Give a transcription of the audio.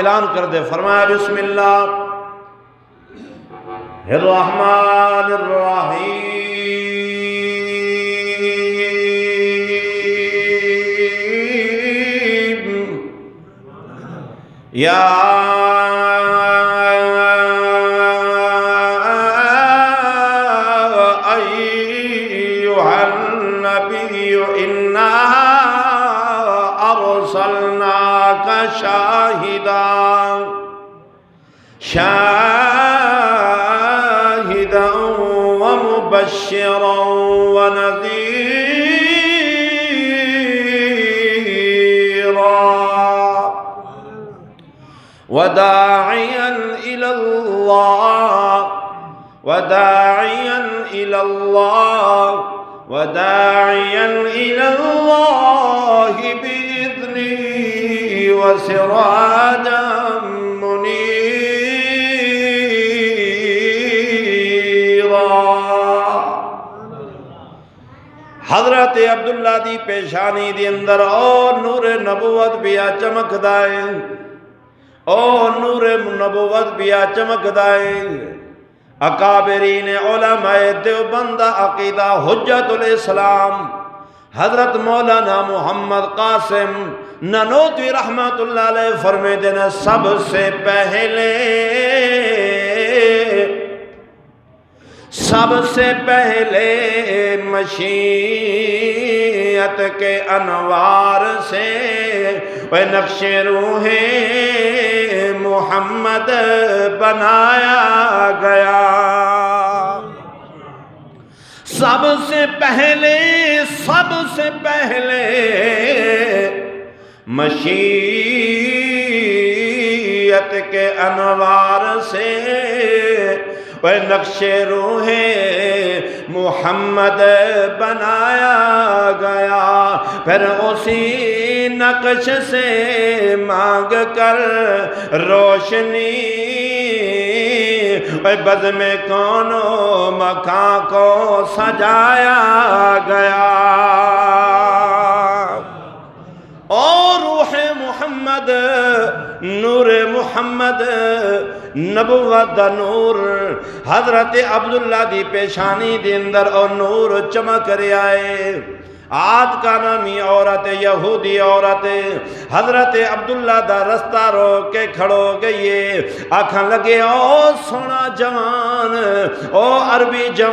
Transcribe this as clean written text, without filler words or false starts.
اعلان کر دے، فرمایا بسم اللہ الرحمن الرحیم یا ایھا النبی انا ارسلناک شاہدا ومبشرا ونذیرا وداعیا الی اللہ بإذنه وسراجا منیرا۔ حضرت عبداللہ دی پیشانی دی اندر او نور نبوت بیا چمک دائے، او نور نبوت بیا چمک دائے۔ اکابرین علماء دیوبند عقیدہ حجت الاسلام حضرت مولانا محمد قاسم نانوتوی رحمت اللہ علیہ فرمے دینا سب سے پہلے مشیت کے انوار سے وہ نقش روح محمد بنایا گیا۔ سب سے پہلے مشیت کے انوار سے وہ نقش روح محمد بنایا گیا، پھر اسی نقش سے مانگ کر روشنی بزم کون و مکان کو سجایا گیا۔ اور روح محمد، نور محمد، نبوت دا نور حضرت عبداللہ دی پیشانی دی اندر اور نور چمک رہا ہے۔ عاد کا نامی عورت، یہودی عورت حضرت عبداللہ دا رستہ روک کے کھڑو گئی، آنکھاں لگے او سونا جوان، او عربی جوان